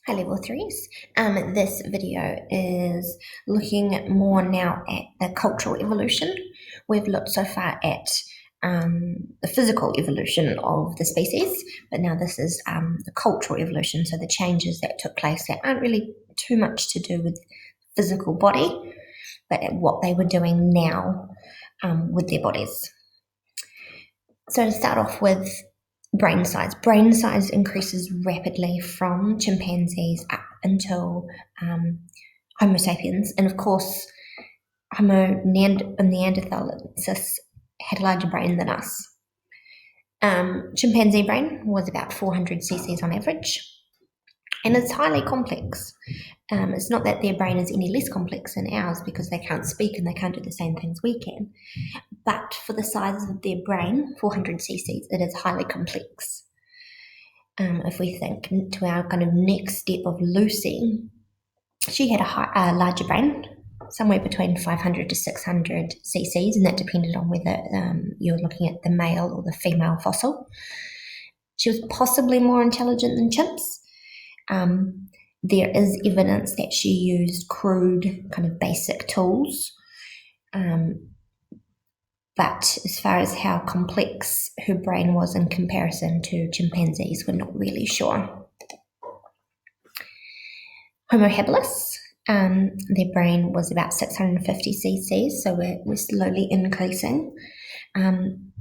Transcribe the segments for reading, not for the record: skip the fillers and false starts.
Hi Level 3s. This video is looking more now at the cultural evolution. We've looked so far at the physical evolution of the species, but now this is the cultural evolution, so the changes that took place that aren't really too much to do with physical body, but at what they were doing now with their bodies. So to start off with, brain size. Brain size increases rapidly from chimpanzees up until Homo sapiens. And of course, Homo neanderthalensis had a larger brain than us. Chimpanzee brain was about 400 cc's on average. And it's highly complex. It's not that their brain is any less complex than ours because they can't speak and they can't do the same things we can. But for the size of their brain, 400 cc's, it is highly complex. If we think to our kind of next step of Lucy, she had a larger brain, somewhere between 500 to 600 cc's, and that depended on whether you're looking at the male or the female fossil. She was possibly more intelligent than chimps. There is evidence that she used crude, kind of basic tools. But as far as how complex her brain was in comparison to chimpanzees, we're not really sure. Homo habilis, their brain was about 650 cc's, so we're slowly increasing. And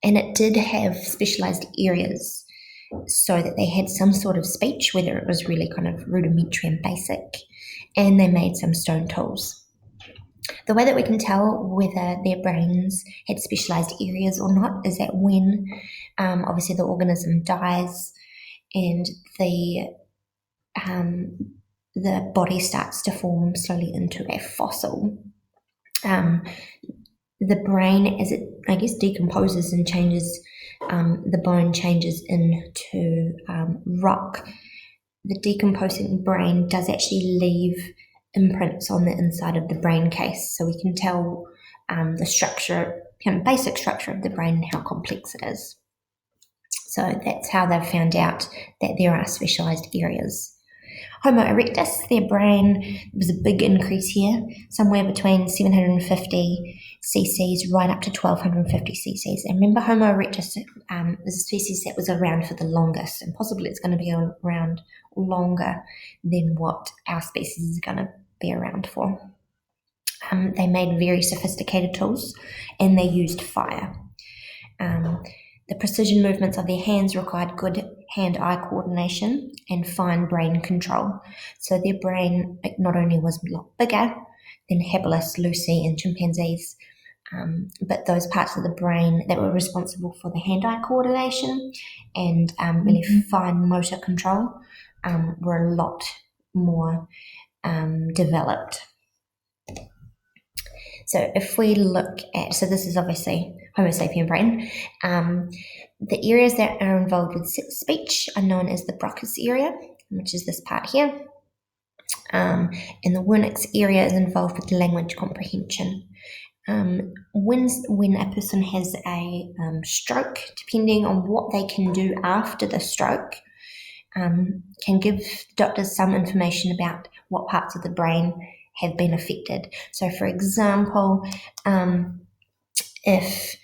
it did have specialized areas so that they had some sort of speech, whether it was really kind of rudimentary and basic, and they made some stone tools. The way that we can tell whether their brains had specialized areas or not is that when obviously the organism dies and the body starts to form slowly into a fossil, the brain, as it, I guess, decomposes and changes, the bone changes into rock. The decomposing brain does actually leave imprints on the inside of the brain case, so we can tell the structure, kind of basic structure of the brain and how complex it is. So that's how they've found out that there are specialized areas. Homo erectus, their brain was a big increase here, somewhere between 750 cc's right up to 1250 cc's. And remember, Homo erectus is a species that was around for the longest, and possibly it's going to be around longer than what our species is going to be around for. They made very sophisticated tools, and they used fire. The precision movements of their hands required good hand-eye coordination and fine brain control. So their brain not only was a lot bigger than habilis, Lucy, and chimpanzees, but those parts of the brain that were responsible for the hand-eye coordination and really fine motor control were a lot more developed. So if we look at, so this is obviously Homo sapien brain, the areas that are involved with speech are known as the Broca's area, which is this part here, and the Wernicke's area is involved with language comprehension. When a person has a stroke, depending on what they can do after the stroke, can give doctors some information about what parts of the brain have been affected. So for example, if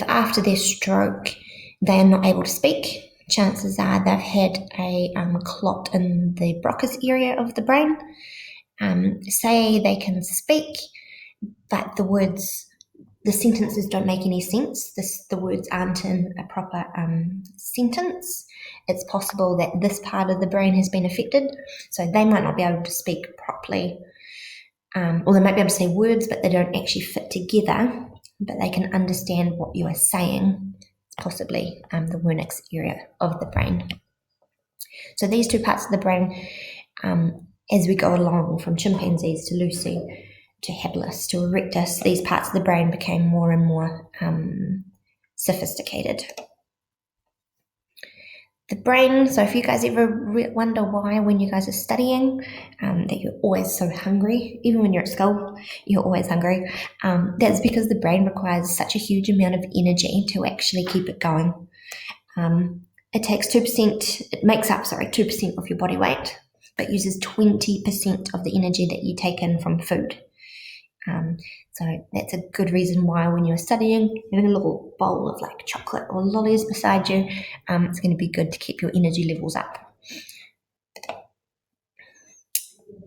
after their stroke they are not able to speak, chances are they've had a clot in the Broca's area of the brain. Say they can speak, but the sentences don't make any sense. The words aren't in a proper sentence. It's possible that this part of the brain has been affected, so they might not be able to speak properly, or they might be able to say words, but they don't actually fit together, but they can understand what you are saying. It's possibly the Wernicke's area of the brain. So these two parts of the brain, as we go along from chimpanzees to Lucy, to habilis, to erectus, these parts of the brain became more and more sophisticated. The brain, so if you guys ever wonder why when you guys are studying that you're always so hungry, even when you're at school, you're always hungry, that's because the brain requires such a huge amount of energy to actually keep it going. It makes up 2% of your body weight, but uses 20% of the energy that you take in from food. So that's a good reason why when you're studying, having a little bowl of like chocolate or lollies beside you, it's going to be good to keep your energy levels up.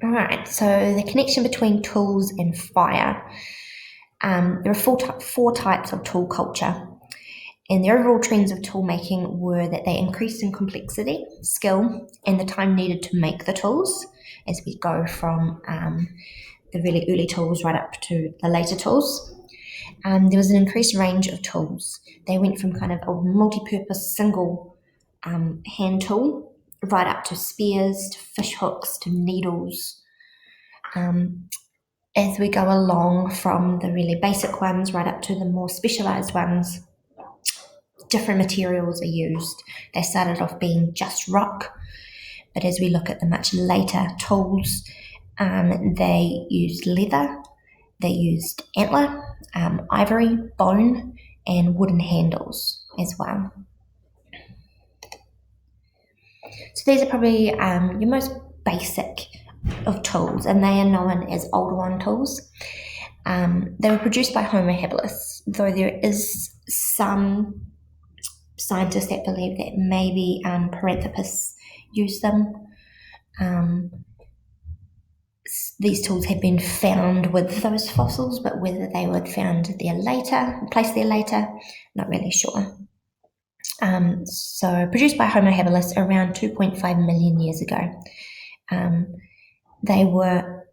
All right, so the connection between tools and fire. There are four types of tool culture. And the overall trends of tool making were that they increased in complexity, skill, and the time needed to make the tools as we go from the really early tools right up to the later tools. There was an increased range of tools. They went from kind of a multi-purpose single hand tool right up to spears, to fish hooks, to needles. As we go along from the really basic ones right up to the more specialized ones, different materials are used. They started off being just rock, but as we look at the much later tools, they used leather, they used antler, ivory, bone, and wooden handles as well. So these are probably your most basic of tools, and they are known as Oldowan tools. They were produced by Homo habilis, though there is some scientists that believe that maybe Paranthropus used them. These tools have been found with those fossils, but whether they were found there later, placed there later, not really sure. So produced by Homo habilis around 2.5 million years ago. They were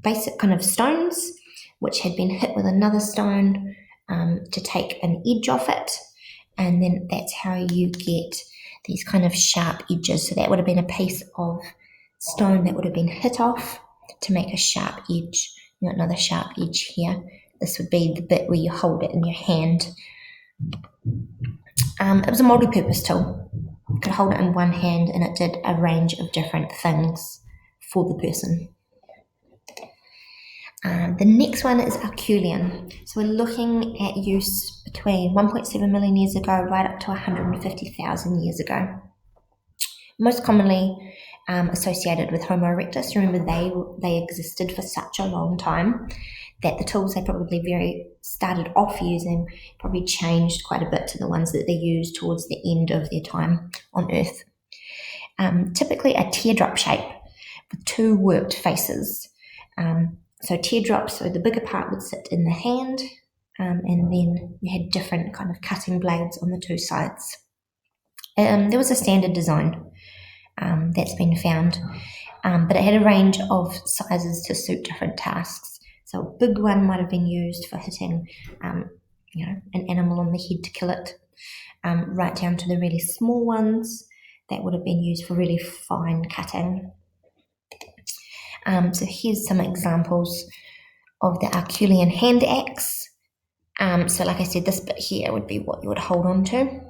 basic kind of stones which had been hit with another stone to take an edge off it, and then that's how you get these kind of sharp edges. So that would have been a piece of stone that would have been hit off to make a sharp edge. You got another sharp edge here. This would be the bit where you hold it in your hand. It was a multi-purpose tool. You could hold it in one hand and it did a range of different things for the person. The next one is Acheulean. So we're looking at use between 1.7 million years ago right up to 150,000 years ago. Most commonly associated with Homo erectus. Remember, they existed for such a long time that the tools they probably started off using probably changed quite a bit to the ones that they used towards the end of their time on Earth. Typically a teardrop shape with two worked faces. So teardrops, so the bigger part would sit in the hand, and then you had different kind of cutting blades on the two sides. There was a standard design that's been found, but it had a range of sizes to suit different tasks. So a big one might have been used for hitting, an animal on the head to kill it, right down to the really small ones that would have been used for really fine cutting. So here's some examples of the Acheulean hand axe. So like I said, this bit here would be what you would hold on to,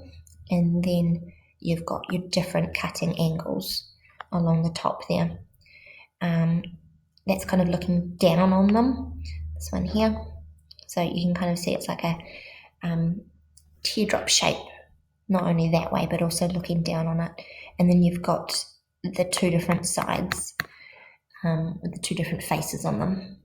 and then you've got your different cutting angles along the top there. That's kind of looking down on them, this one here. So you can kind of see it's like a teardrop shape, not only that way, but also looking down on it. And then you've got the two different sides with the two different faces on them.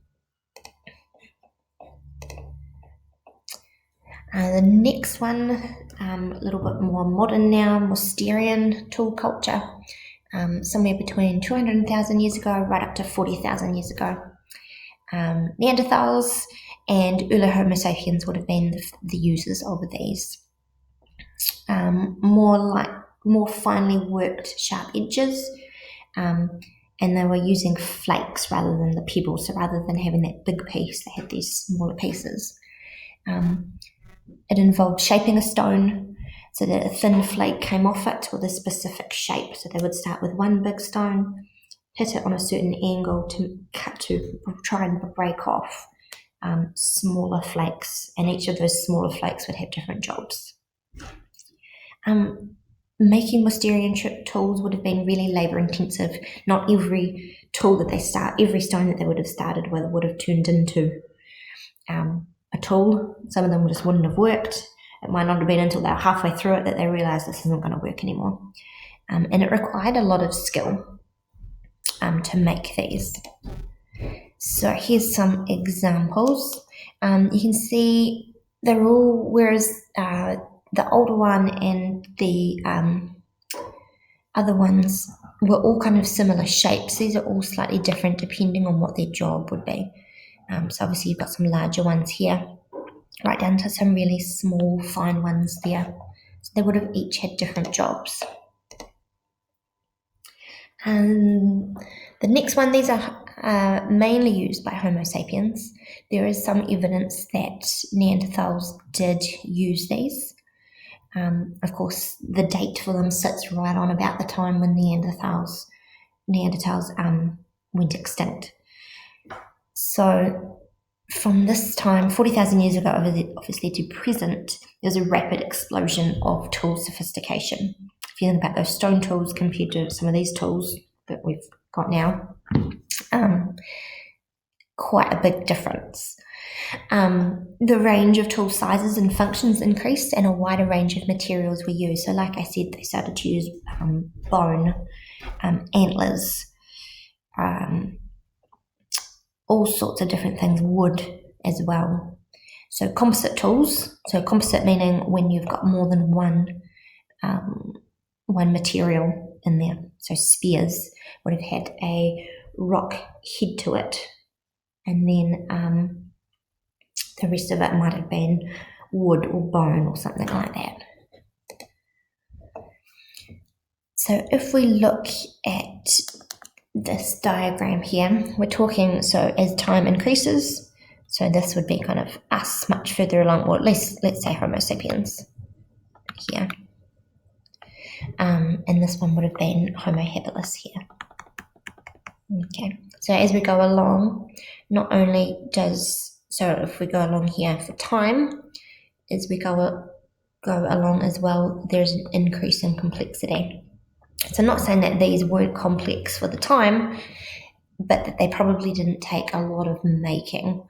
The next one, a little bit more modern now, Mousterian tool culture, somewhere between 200,000 years ago right up to 40,000 years ago. Neanderthals and early Homo sapiens would have been the users of these. More finely worked sharp edges, and they were using flakes rather than the pebbles. So rather than having that big piece, they had these smaller pieces. It involved shaping a stone so that a thin flake came off it with a specific shape. So they would start with one big stone, hit it on a certain angle to try and break off smaller flakes, and each of those smaller flakes would have different jobs. Making Mousterian tools would have been really labour intensive. Not every every stone that they would have started with would have turned into a tool. Some of them just wouldn't have worked. It might not have been until they were halfway through it that they realised this isn't going to work anymore. And it required a lot of skill to make these. So here's some examples. You can see they're all, whereas the older one and the other ones were all kind of similar shapes. These are all slightly different depending on what their job would be. So obviously you've got some larger ones here, right down to some really small, fine ones there. So they would have each had different jobs. And the next one, these are mainly used by Homo sapiens. There is some evidence that Neanderthals did use these. Of course, the date for them sits right on about the time when Neanderthals went extinct. So from this time, 40,000 years ago, obviously to present, there's a rapid explosion of tool sophistication. If you think about those stone tools compared to some of these tools that we've got now, quite a big difference. The range of tool sizes and functions increased, and a wider range of materials were used. So like I said, they started to use bone, antlers, all sorts of different things, wood as well. So composite tools, so composite meaning when you've got more than one material in there. So spears would have had a rock head to it, and then the rest of it might have been wood or bone or something like that. So if we look at this diagram here, we're talking, so as time increases, so this would be kind of us much further along, or at least let's say Homo sapiens here. And this one would have been Homo habilis here. Okay, so as we go along, not only so if we go along here for time, as we go along as well, there's an increase in complexity. So I'm not saying that these weren't complex for the time, but that they probably didn't take a lot of making.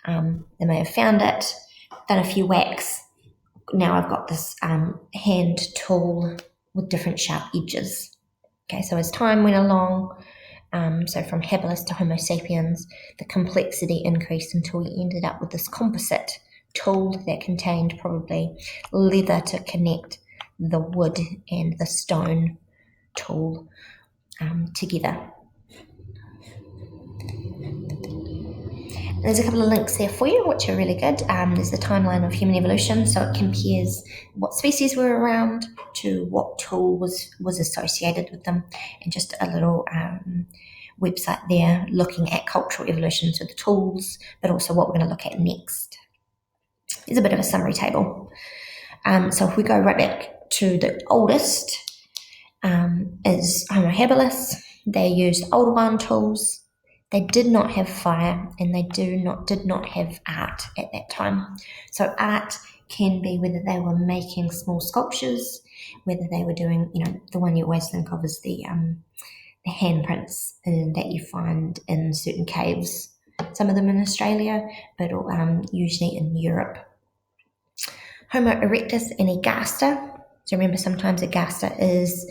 They may have found it, done a few whacks. Now I've got this hand tool with different sharp edges. Okay, so as time went along, so from habilis to Homo sapiens, the complexity increased until we ended up with this composite tool that contained probably leather to connect the wood and the stone tool together. There's a couple of links there for you, which are really good. There's the timeline of human evolution, so it compares what species were around to what tool was associated with them, and just a little website there looking at cultural evolution, so the tools, but also what we're going to look at next. There's a bit of a summary table. So if we go right back to the oldest, is Homo habilis. They used Oldowan tools. They did not have fire, and they did not have art at that time. So art can be whether they were making small sculptures, whether they were doing, the one you always think of is the handprints that you find in certain caves, some of them in Australia, but usually in Europe. Homo erectus and Agaster. So remember, sometimes Agaster is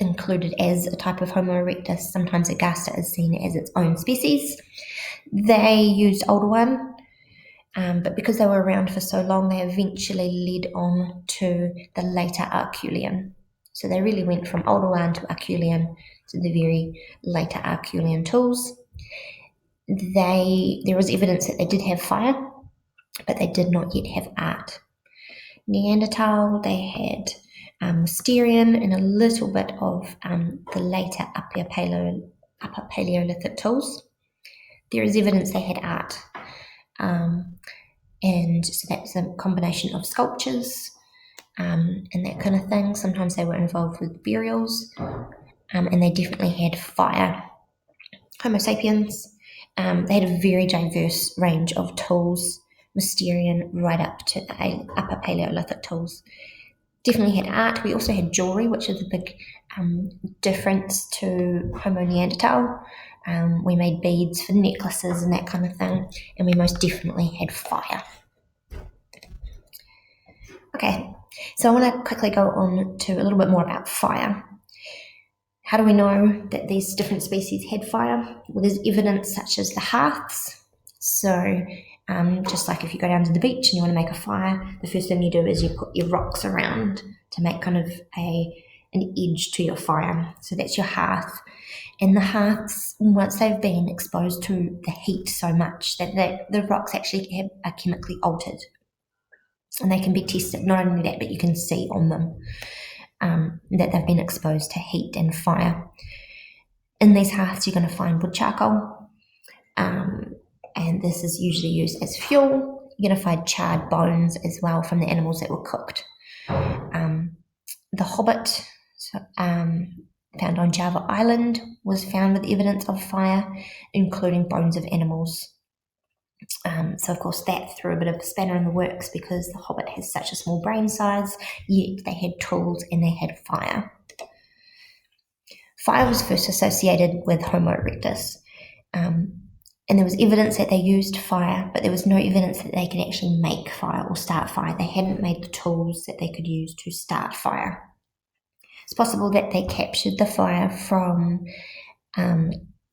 included as a type of Homo erectus. Sometimes Agaster is seen as its own species. They used Oldowan, but because they were around for so long, they eventually led on to the later Acheulean. So they really went from Oldowan to Acheulean, to the very later Acheulean tools. There was evidence that they did have fire, but they did not yet have art. Neanderthal, they had Mousterian and a little bit of the later Upper Palaeolithic tools. There is evidence they had art, and so that's a combination of sculptures and that kind of thing. Sometimes they were involved with burials, and they definitely had fire. Homo sapiens, they had a very diverse range of tools, Mousterian right up to the Upper Palaeolithic tools. Definitely had art. We also had jewelry, which is a big difference to Homo neanderthal. We made beads for necklaces and that kind of thing, and we most definitely had fire. Okay, so I want to quickly go on to a little bit more about fire. How do we know that these different species had fire? Well, there's evidence such as the hearths. So, just like if you go down to the beach and you want to make a fire, the first thing you do is you put your rocks around to make kind of an edge to your fire. So that's your hearth. And the hearths, once they've been exposed to the heat so much that the rocks actually are chemically altered. And they can be tested. Not only that, but you can see on them that they've been exposed to heat and fire. In these hearths, you're going to find wood charcoal, and this is usually used as fuel. You're going to find charred bones as well from the animals that were cooked. The hobbit, found on Java Island, was found with evidence of fire, including bones of animals. So of course that threw a bit of a spanner in the works because the hobbit has such a small brain size, yet they had tools and they had fire. Fire was first associated with Homo erectus, and there was evidence that they used fire, but there was no evidence that they could actually make fire or start fire. They hadn't made the tools that they could use to start fire. It's possible that they captured the fire from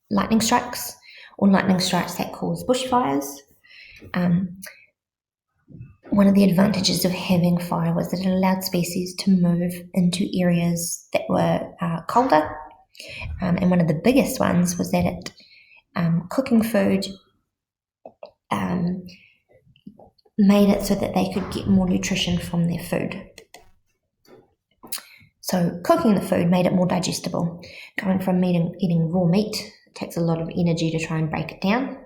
lightning strikes or lightning strikes that cause bushfires. One of the advantages of having fire was that it allowed species to move into areas that were colder. And one of the biggest ones was that it cooking food made it so that they could get more nutrition from their food. So cooking the food made it more digestible. Going from eating raw meat, it takes a lot of energy to try and break it down.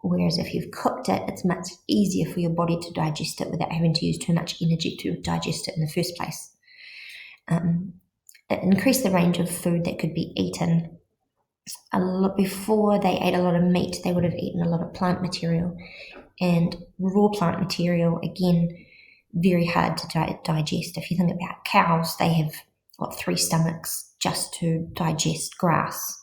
Whereas if you've cooked it, it's much easier for your body to digest it without having to use too much energy to digest it in the first place. It increased the range of food that could be eaten. Before they ate a lot of meat, they would have eaten a lot of plant material, and raw plant material, again, very hard to digest. If you think about cows, they have 3 stomachs just to digest grass.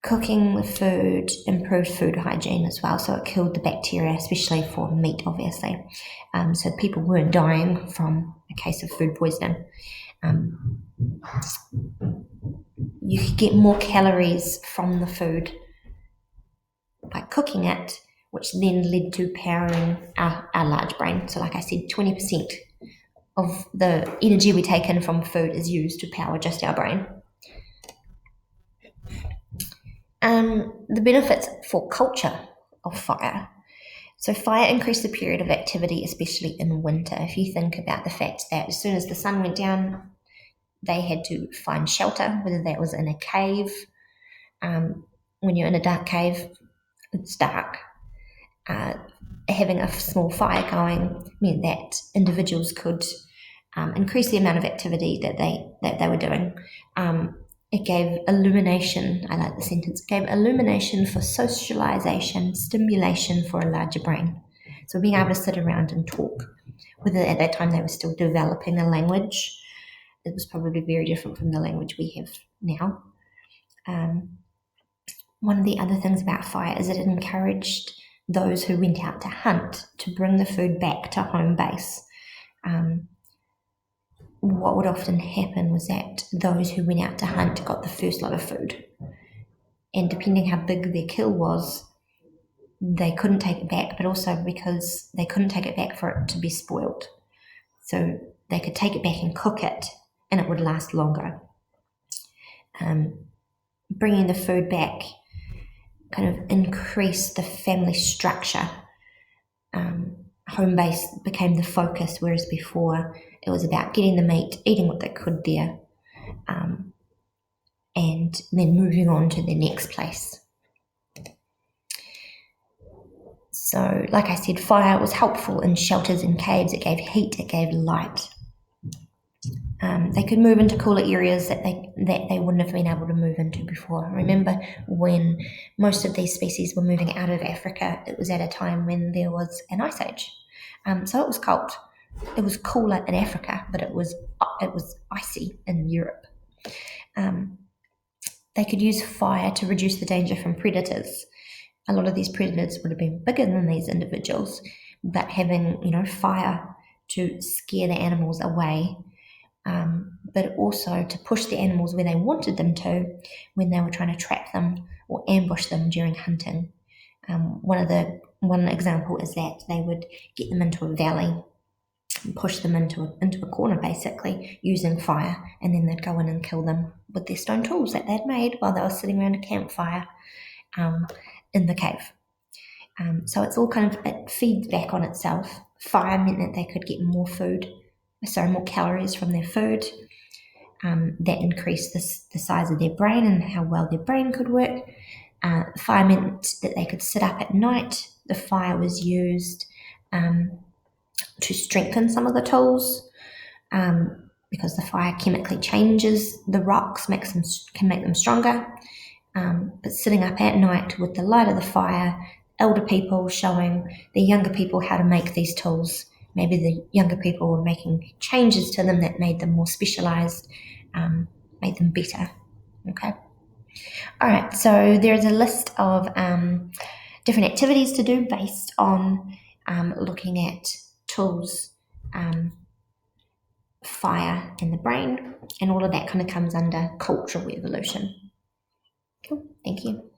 Cooking the food improved food hygiene as well, so it killed the bacteria, especially for meat, obviously. So people weren't dying from a case of food poisoning. You could get more calories from the food by cooking it, which then led to powering our large brain. So like I said, 20% of the energy we take in from food is used to power just our brain. The benefits for culture of fire. So fire increased the period of activity, especially in winter. If you think about the fact that as soon as the sun went down, they had to find shelter, whether that was in a cave. When you're in a dark cave, it's dark. Having a small fire going meant that individuals could increase the amount of activity that they were doing. It gave illumination, I like the sentence, gave illumination for socialization, stimulation for a larger brain. So being able to sit around and talk, whether at that time they were still developing a language, it was probably very different from the language we have now. One of the other things about fire is that it encouraged those who went out to hunt to bring the food back to home base. What would often happen was that those who went out to hunt got the first lot of food. And depending how big their kill was, they couldn't take it back, but also because they couldn't take it back for it to be spoiled. So they could take it back and cook it, and it would last longer. Bringing the food back kind of increased the family structure. Home base became the focus, whereas before it was about getting the meat, eating what they could there, and then moving on to the next place. So, like I said, fire was helpful in shelters and caves. It gave heat, it gave light. They could move into cooler areas that they wouldn't have been able to move into before. Remember, when most of these species were moving out of Africa, it was at a time when there was an ice age. So it was cold. It was cooler in Africa, but it was icy in Europe. They could use fire to reduce the danger from predators. A lot of these predators would have been bigger than these individuals, but having, fire to scare the animals away, but also to push the animals where they wanted them to when they were trying to trap them or ambush them during hunting. One example is that they would get them into a valley, push them into a corner basically using fire, and then they'd go in and kill them with their stone tools that they'd made while they were sitting around a campfire in the cave. So it's all it feeds back on itself. Fire meant that they could get more calories from their food. That increased the size of their brain and how well their brain could work. Fire meant that they could sit up at night. The fire was used to strengthen some of the tools, because the fire chemically changes the rocks, can make them stronger. But sitting up at night with the light of the fire, elder people showing the younger people how to make these tools. Maybe the younger people were making changes to them that made them more specialized, made them better. Okay. All right, so there's a list of different activities to do based on looking at tools, fire, and the brain, and all of that kind of comes under cultural evolution. Cool, thank you.